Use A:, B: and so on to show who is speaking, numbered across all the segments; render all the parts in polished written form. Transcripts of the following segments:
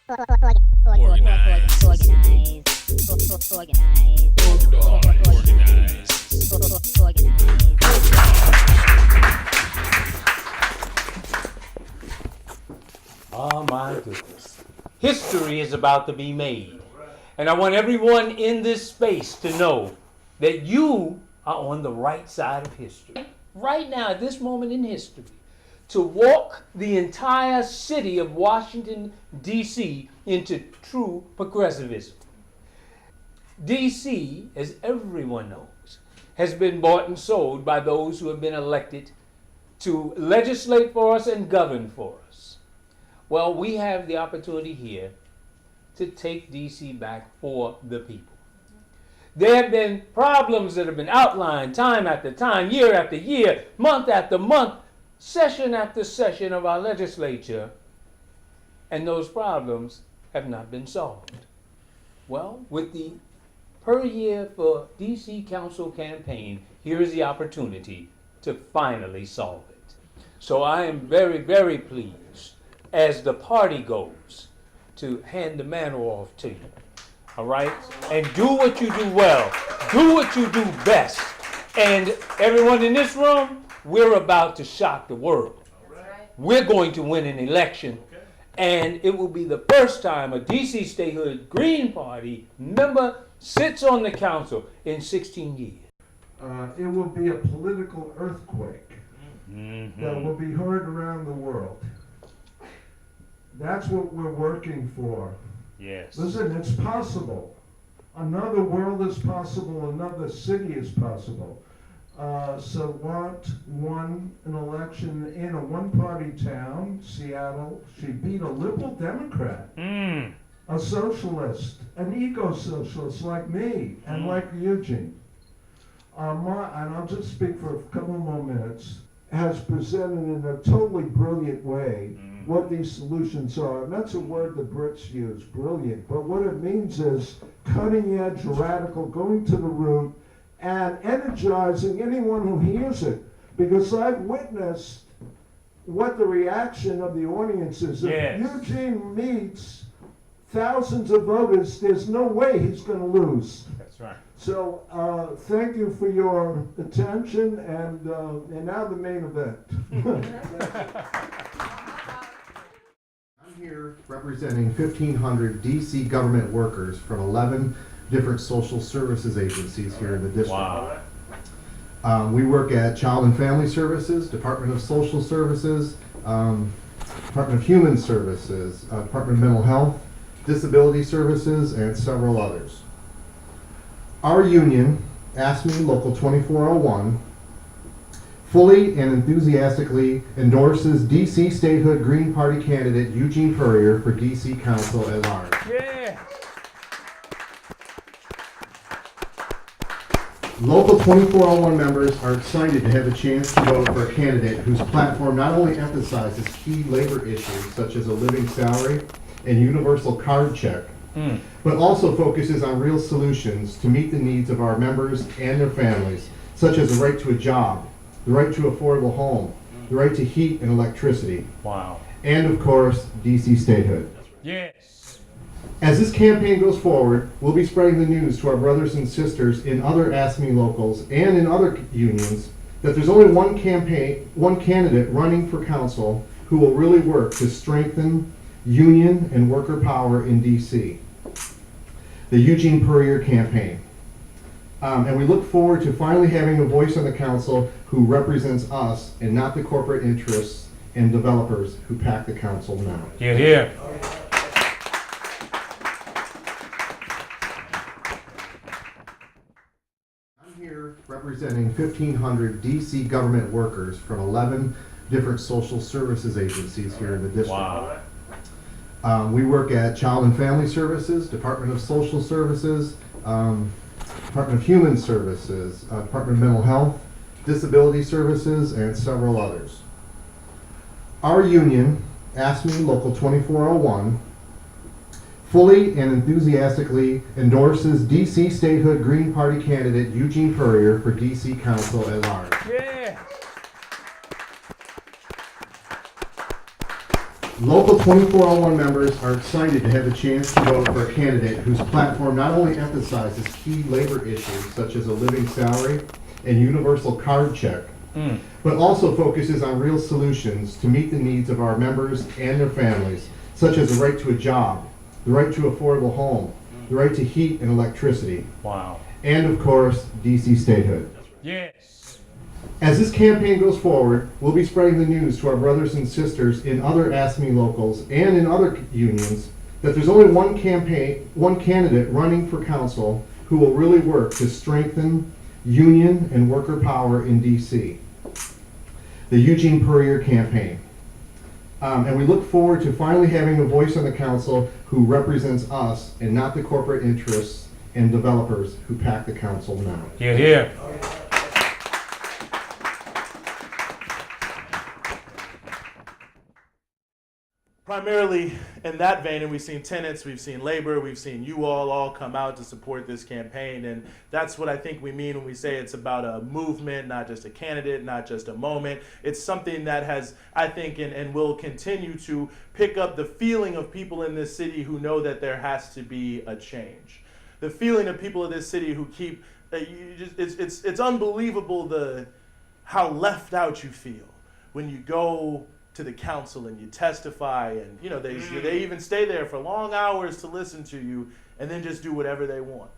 A: Oh my goodness. History is about to be made. And I want everyone in this space to know that you are on the right side of history. Right now, at this moment in history, to walk the entire city of Washington, D.C. into true progressivism. D.C., as everyone knows, has been bought and sold by those who have been elected to legislate for us and govern for us. Well, we have the opportunity here to take D.C. back for the people. There have been problems that have been outlined time after time, year after year, month after month, session after session of our legislature, and those problems have not been solved. Well, with the Puryear for DC Council campaign, here is the opportunity to finally solve it. So I am very, very pleased, as the party goes, to hand the mantle off to you. All right? And do what you do well. Do what you do best. And everyone in this room, we're about to shock the world. Right. We're going to win an election. Okay. And it will be the first time a DC Statehood Green Party member sits on the council in 16 years.
B: It will be a political earthquake that will be heard around the world. That's what we're working for.
A: Yes.
B: Listen, it's possible. Another world is possible. Another city is possible. Savant won an election in a one-party town, Seattle. She beat a liberal Democrat, a socialist, an eco-socialist like me and like Eugene. And I'll just speak for a couple more minutes, has presented in a totally brilliant way what these solutions are. And that's a word the Brits use, brilliant. But what it means is cutting edge, radical, going to the root, and energizing anyone who hears it. Because I've witnessed what the reaction of the audience is.
A: Yes.
B: If Eugene meets thousands of voters, there's no way he's going to lose.
A: That's right.
B: So thank you for your attention, and now the main event.
C: I'm here representing 1,500 DC government workers from 11 different social services agencies here in the district.
A: Wow.
C: We work at Child and Family Services, Department of Social Services, Department of Human Services, Department of Mental Health, Disability Services, and several others. Our union, AFSCME Local 2401, fully and enthusiastically endorses DC Statehood Green Party candidate Eugene Puryear for DC Council at large.
A: Yeah.
C: Local 2401 members are excited to have a chance to vote for a candidate whose platform not only emphasizes key labor issues such as a living salary and universal card check, but also focuses on real solutions to meet the needs of our members and their families, such as the right to a job, the right to affordable home, the right to heat and electricity.
A: Wow.
C: And of course, DC statehood.
A: Yes.
C: As this campaign goes forward, we'll be spreading the news to our brothers and sisters in other AFSCME locals and in other unions that there's only one candidate running for council who will really work to strengthen union and worker power in DC. The Eugene Puryear campaign. And we look forward to finally having a voice on the council who represents us and not the corporate interests and developers who pack the council now.
A: Hear, hear.
C: I'm here representing 1,500 DC government workers from 11 different social services agencies here in the district.
A: Wow.
C: We work at Child and Family Services, Department of Social Services, Department of Human Services, Department of Mental Health, Disability Services, and several others. Our union, AFSCME Local 2401, fully and enthusiastically endorses DC Statehood Green Party candidate Eugene Puryear for DC Council at large.
A: Yeah.
C: Local 2401 members are excited to have a chance to vote for a candidate whose platform not only emphasizes key labor issues such as a living salary and universal card check, but also focuses on real solutions to meet the needs of our members and their families, such as the right to a job, the right to affordable home, the right to heat and electricity,
A: Wow.
C: and of course, DC statehood.
A: Yes.
C: As this campaign goes forward, we'll be spreading the news to our brothers and sisters in other AFSCME locals and in other unions that there's only one candidate running for council who will really work to strengthen union and worker power in DC. The Eugene Puryear campaign. And we look forward to finally having a voice on the council who represents us and not the corporate interests and developers who pack the council now.
A: You're here.
D: Primarily in that vein, and we've seen tenants, we've seen labor, we've seen you all come out to support this campaign, and that's what I think we mean when we say it's about a movement, not just a candidate, not just a moment. It's something that has, I think, and will continue to pick up the feeling of people in this city who know that there has to be a change. The feeling of people in this city who keep, it's unbelievable how left out you feel when you go to the council and you testify, and they even stay there for long hours to listen to you and then just do whatever they want.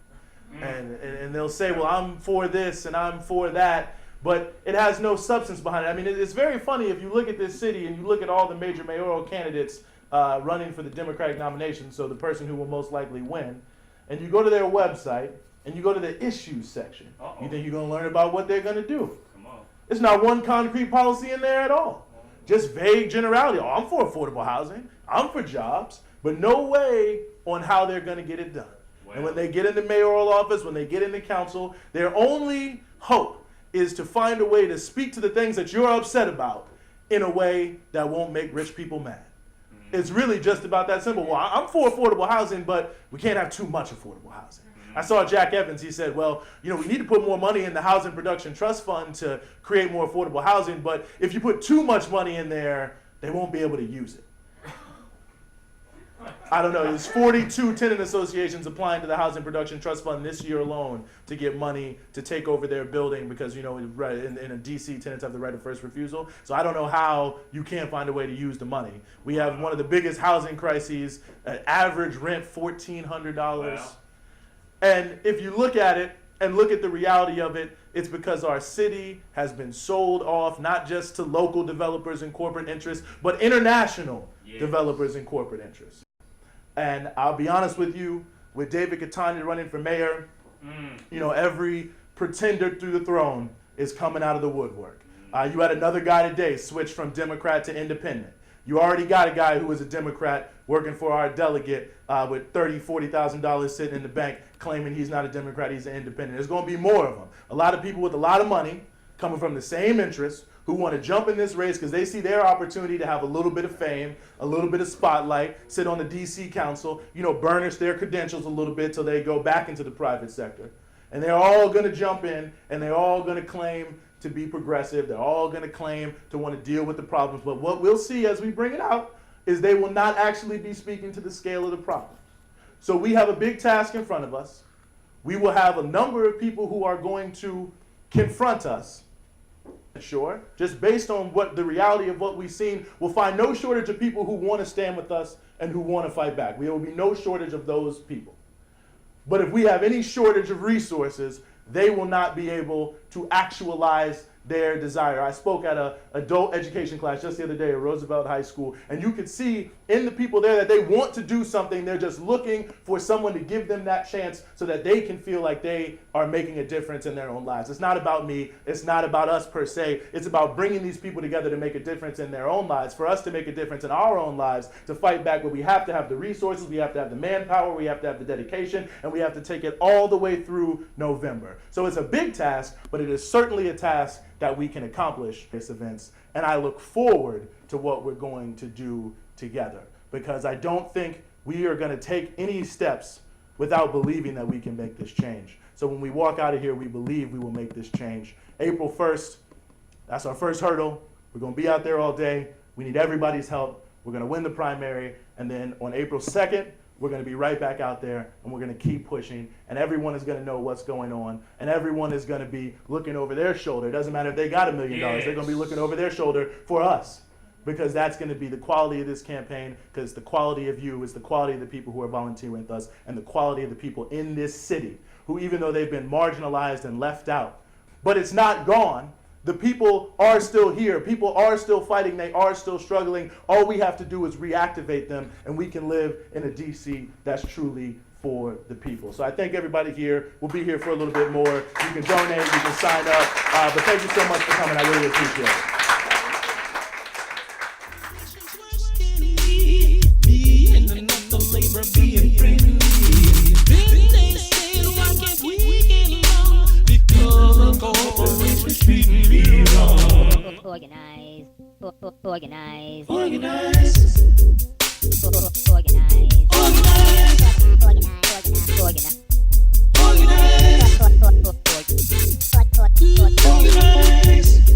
D: And they'll say, well, I'm for this and I'm for that, but it has no substance behind it. I mean, it's very funny if you look at this city and you look at all the major mayoral candidates running for the Democratic nomination, so the person who will most likely win, and you go to their website and you go to the issues section. You think you're going to learn about what they're going to do. There's not one concrete policy in there at all. Just vague generality. Oh, I'm for affordable housing. I'm for jobs. But no way on how they're going to get it done. Wow. And when they get in the mayoral office, when they get in the council, their only hope is to find a way to speak to the things that you're upset about in a way that won't make rich people mad. It's really just about that simple. Well, I'm for affordable housing, but we can't have too much affordable housing. I saw Jack Evans, he said, well, we need to put more money in the Housing Production Trust Fund to create more affordable housing, but if you put too much money in there, they won't be able to use it. I don't know, there's 42 tenant associations applying to the Housing Production Trust Fund this year alone to get money to take over their building because, in a DC, tenants have the right of first refusal. So I don't know how you can't find a way to use the money. We have one of the biggest housing crises, average rent $1,400. Wow. And if you look at it and look at the reality of it, it's because our city has been sold off not just to local developers and corporate interests, but international developers and corporate interests. And I'll be honest with you, with David Schwartzman running for mayor, every pretender through the throne is coming out of the woodwork. You had another guy today switch from Democrat to independent. You already got a guy who was a Democrat working for our delegate with $30,000, $40,000 sitting in the bank claiming he's not a Democrat, he's an independent. There's going to be more of them. A lot of people with a lot of money coming from the same interests who want to jump in this race because they see their opportunity to have a little bit of fame, a little bit of spotlight, sit on the DC council, burnish their credentials a little bit till they go back into the private sector. And they're all going to jump in and they're all going to claim to be progressive. They're all going to claim to want to deal with the problems. But what we'll see as we bring it out is they will not actually be speaking to the scale of the problem. So we have a big task in front of us. We will have a number of people who are going to confront us. Sure, just based on what the reality of what we've seen, we'll find no shortage of people who want to stand with us and who want to fight back. There will be no shortage of those people. But if we have any shortage of resources, they will not be able to actualize their desire. I spoke at an adult education class just the other day at Roosevelt High School, and you could see in the people there that they want to do something. They're just looking for someone to give them that chance so that they can feel like they are making a difference in their own lives. It's not about me. It's not about us per se. It's about bringing these people together to make a difference in their own lives, for us to make a difference in our own lives, to fight back where we have to have the resources, we have to have the manpower, we have to have the dedication, and we have to take it all the way through November. So it's a big task, but it is certainly a task that we can accomplish these events. And I look forward to what we're going to do together, because I don't think we are going to take any steps without believing that we can make this change. So when we walk out of here, we believe we will make this change. April 1st, that's our first hurdle. We're going to be out there all day. We need everybody's help. We're going to win the primary, and then on April 2nd, we're going to be right back out there, and we're going to keep pushing, and everyone is going to know what's going on, and everyone is going to be looking over their shoulder. It doesn't matter if they got $1 million. They're going to be looking over their shoulder for us, because that's going to be the quality of this campaign, because the quality of you is the quality of the people who are volunteering with us, and the quality of the people in this city, who even though they've been marginalized and left out, but it's not gone. The people are still here. People are still fighting. They are still struggling. All we have to do is reactivate them, and we can live in a DC that's truly for the people. So I thank everybody here. We'll be here for a little bit more. You can donate. You can sign up. But thank you so much for coming. I really appreciate it.
E: Organize.
F: Organize.
E: Organize.
F: Organize. Organize.
E: Organize.